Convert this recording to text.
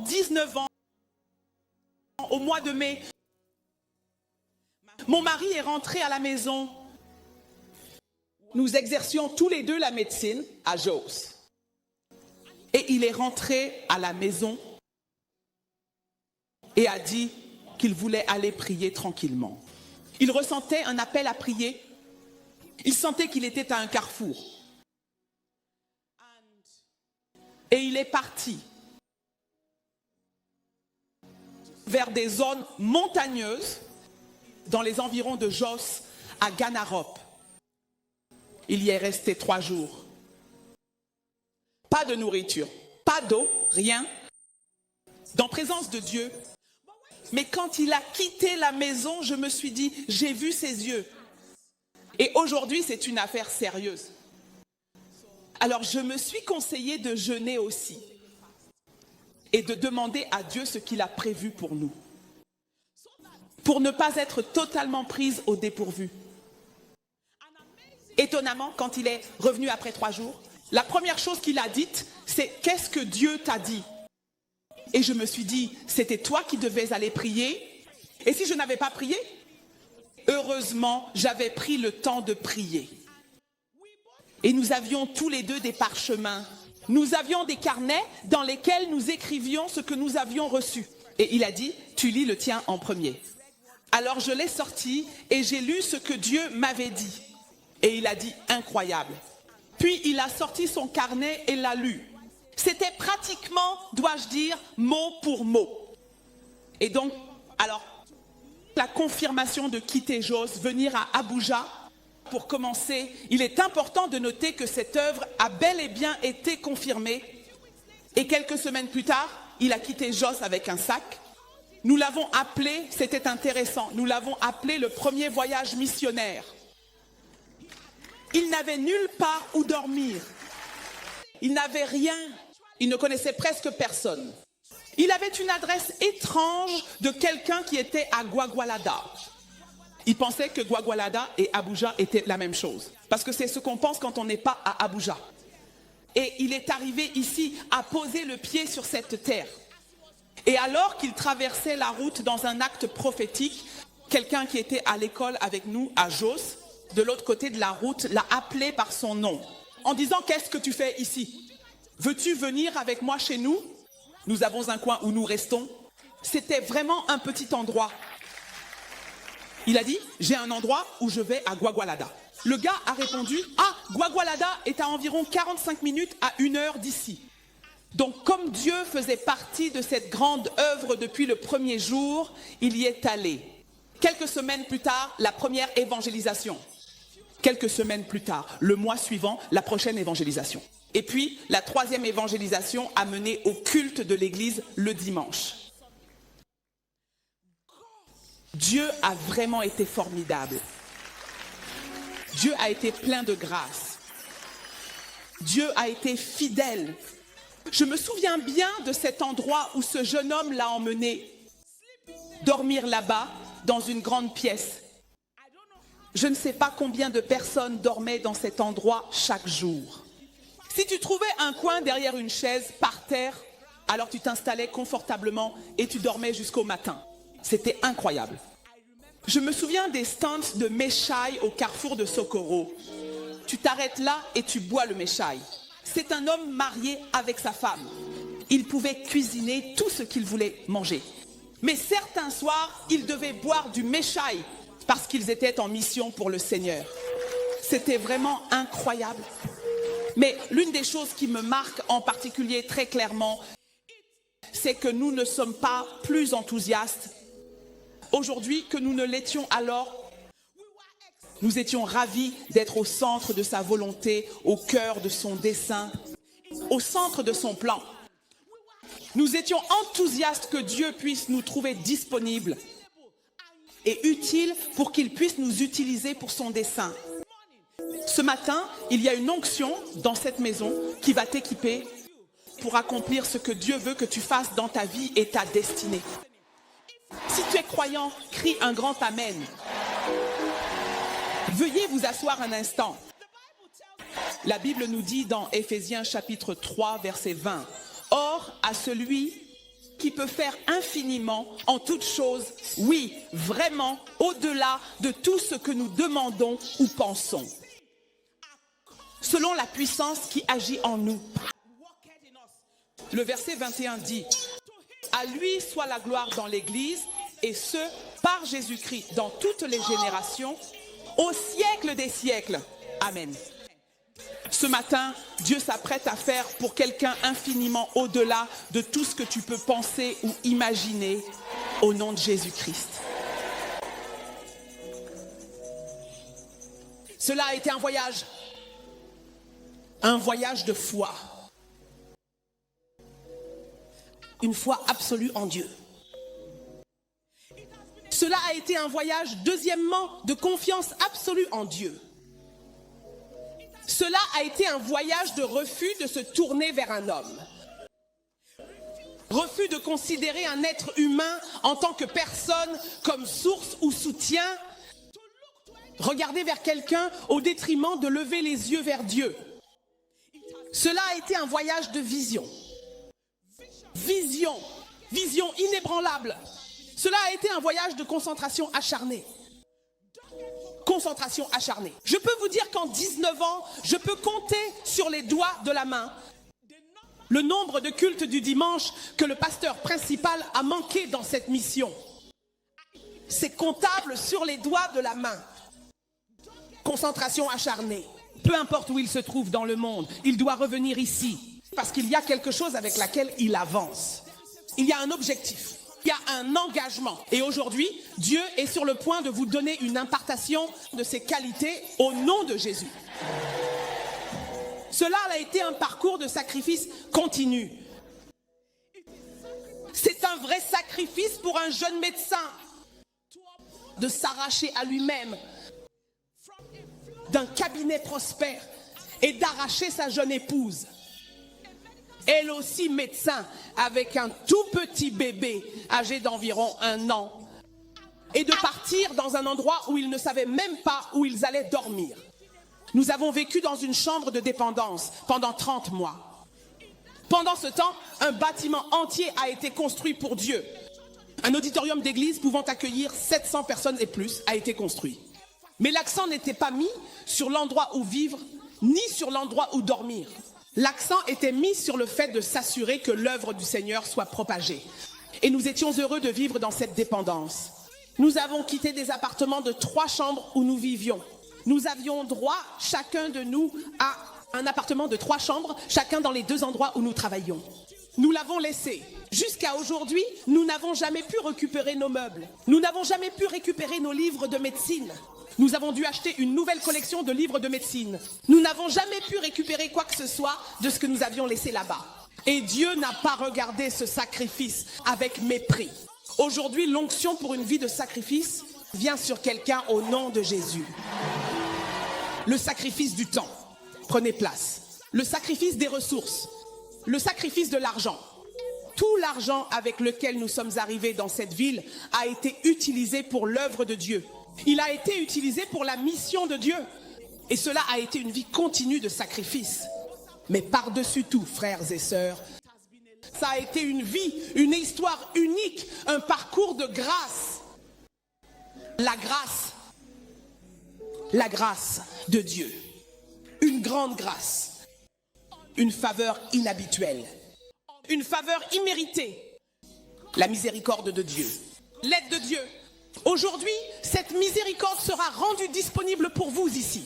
19 ans, au mois de mai, mon mari est rentré à la maison. Nous exercions tous les deux la médecine à Jos. Et il est rentré à la maison et a dit qu'il voulait aller prier tranquillement. Il ressentait un appel à prier. Il sentait qu'il était à un carrefour. Et il est parti vers des zones montagneuses dans les environs de Jos à Ganarop. Il y est resté 3 jours. Pas de nourriture, pas d'eau, rien. Dans présence de Dieu. Mais quand il a quitté la maison, je me suis dit, j'ai vu ses yeux. Et aujourd'hui, c'est une affaire sérieuse. Alors, je me suis conseillé de jeûner aussi. Et de demander à Dieu ce qu'il a prévu pour nous. Pour ne pas être totalement prise au dépourvu. Étonnamment, quand il est revenu après 3 jours, la première chose qu'il a dite, c'est « Qu'est-ce que Dieu t'a dit ?» Et je me suis dit, c'était toi qui devais aller prier. Et si je n'avais pas prié, heureusement, j'avais pris le temps de prier. Et nous avions tous les deux des parchemins. Nous avions des carnets dans lesquels nous écrivions ce que nous avions reçu. Et il a dit, tu lis le tien en premier. Alors je l'ai sorti et j'ai lu ce que Dieu m'avait dit. Et il a dit, incroyable. Puis il a sorti son carnet et l'a lu. C'était pratiquement, dois-je dire, mot pour mot. Et donc, alors, la confirmation de quitter Jos, venir à Abuja, pour commencer, il est important de noter que cette œuvre a bel et bien été confirmée. Et quelques semaines plus tard, il a quitté Jos avec un sac. Nous l'avons appelé, c'était intéressant, nous l'avons appelé le premier voyage missionnaire. Il n'avait nulle part où dormir. Il n'avait rien. Il ne connaissait presque personne. Il avait une adresse étrange de quelqu'un qui était à Gwagwalada. Il pensait que Gwagwalada et Abuja étaient la même chose. Parce que c'est ce qu'on pense quand on n'est pas à Abuja. Et il est arrivé ici à poser le pied sur cette terre. Et alors qu'il traversait la route dans un acte prophétique, quelqu'un qui était à l'école avec nous à Jos, de l'autre côté de la route, l'a appelé par son nom, en disant « Qu'est-ce que tu fais ici? Veux-tu venir avec moi chez nous? Nous avons un coin où nous restons. » C'était vraiment un petit endroit. Il a dit « J'ai un endroit où je vais à Gwagwalada. » Le gars a répondu « Ah, Gwagwalada est à environ 45 minutes à 1 heure d'ici. » Donc comme Dieu faisait partie de cette grande œuvre depuis le premier jour, il y est allé. Quelques semaines plus tard, la première évangélisation. Quelques semaines plus tard, le mois suivant, la prochaine évangélisation. Et puis, la 3e évangélisation a mené au culte de l'église le dimanche. Dieu a vraiment été formidable. Dieu a été plein de grâce. Dieu a été fidèle. Je me souviens bien de cet endroit où ce jeune homme l'a emmené dormir là-bas, dans une grande pièce. Je ne sais pas combien de personnes dormaient dans cet endroit chaque jour. Si tu trouvais un coin derrière une chaise, par terre, alors tu t'installais confortablement et tu dormais jusqu'au matin. C'était incroyable. Je me souviens des stands de Meshai au carrefour de Socorro. Tu t'arrêtes là et tu bois le Meshai. C'est un homme marié avec sa femme. Il pouvait cuisiner tout ce qu'il voulait manger. Mais certains soirs, ils devaient boire du Meshai parce qu'ils étaient en mission pour le Seigneur. C'était vraiment incroyable. Mais l'une des choses qui me marque en particulier très clairement, c'est que nous ne sommes pas plus enthousiastes aujourd'hui que nous ne l'étions alors. Nous étions ravis d'être au centre de sa volonté, au cœur de son dessein, au centre de son plan. Nous étions enthousiastes que Dieu puisse nous trouver disponibles et utiles pour qu'il puisse nous utiliser pour son dessein. Ce matin, il y a une onction dans cette maison qui va t'équiper pour accomplir ce que Dieu veut que tu fasses dans ta vie et ta destinée. Si tu es croyant, crie un grand amen. Veuillez vous asseoir un instant. La Bible nous dit dans Éphésiens chapitre 3, verset 20, « Or, à celui qui peut faire infiniment en toutes choses, oui, vraiment, au-delà de tout ce que nous demandons ou pensons, selon la puissance qui agit en nous. Le verset 21 dit, « À lui soit la gloire dans l'Église, et ce, par Jésus-Christ, dans toutes les générations, au siècle des siècles. Amen. » Ce matin, Dieu s'apprête à faire pour quelqu'un infiniment au-delà de tout ce que tu peux penser ou imaginer au nom de Jésus-Christ. Cela a été un voyage de foi. Une foi absolue en Dieu. Cela a été un voyage, deuxièmement, de confiance absolue en Dieu. Cela a été un voyage de refus de se tourner vers un homme. Refus de considérer un être humain en tant que personne, comme source ou soutien. Regarder vers quelqu'un au détriment de lever les yeux vers Dieu. Cela a été un voyage de vision. Vision inébranlable. Cela a été un voyage de concentration acharnée. Concentration acharnée. Je peux vous dire qu'en 19 ans, je peux compter sur les doigts de la main le nombre de cultes du dimanche que le pasteur principal a manqué dans cette mission. C'est comptable sur les doigts de la main. Concentration acharnée. Peu importe où il se trouve dans le monde, il doit revenir ici. Parce qu'il y a quelque chose avec laquelle il avance. Il y a un objectif. Il y a un engagement. Et aujourd'hui, Dieu est sur le point de vous donner une impartation de ses qualités au nom de Jésus. Cela a été un parcours de sacrifice continu. C'est un vrai sacrifice pour un jeune médecin de s'arracher à lui-même d'un cabinet prospère et d'arracher sa jeune épouse. Elle aussi médecin, avec un tout petit bébé âgé d'environ 1 an, et de partir dans un endroit où ils ne savaient même pas où ils allaient dormir. Nous avons vécu dans une chambre de dépendance pendant 30 mois. Pendant ce temps, un bâtiment entier a été construit pour Dieu. Un auditorium d'église pouvant accueillir 700 personnes et plus a été construit. Mais l'accent n'était pas mis sur l'endroit où vivre, ni sur l'endroit où dormir. L'accent était mis sur le fait de s'assurer que l'œuvre du Seigneur soit propagée. Et nous étions heureux de vivre dans cette dépendance. Nous avons quitté des appartements de 3 chambres où nous vivions. Nous avions droit, chacun de nous, à un appartement de 3 chambres, chacun dans les 2 endroits où nous travaillions. Nous l'avons laissé. Jusqu'à aujourd'hui, nous n'avons jamais pu récupérer nos meubles. Nous n'avons jamais pu récupérer nos livres de médecine. Nous avons dû acheter une nouvelle collection de livres de médecine. Nous n'avons jamais pu récupérer quoi que ce soit de ce que nous avions laissé là-bas. Et Dieu n'a pas regardé ce sacrifice avec mépris. Aujourd'hui, l'onction pour une vie de sacrifice vient sur quelqu'un au nom de Jésus. Le sacrifice du temps. Prenez place. Le sacrifice des ressources. Le sacrifice de l'argent. Tout l'argent avec lequel nous sommes arrivés dans cette ville a été utilisé pour l'œuvre de Dieu. Il a été utilisé pour la mission de Dieu. Et cela a été une vie continue de sacrifice. Mais par-dessus tout, frères et sœurs, ça a été une vie, une histoire unique, un parcours de grâce. La grâce de Dieu. Une grande grâce. Une faveur inhabituelle. Une faveur imméritée. La miséricorde de Dieu. L'aide de Dieu. Aujourd'hui, cette miséricorde sera rendue disponible pour vous ici.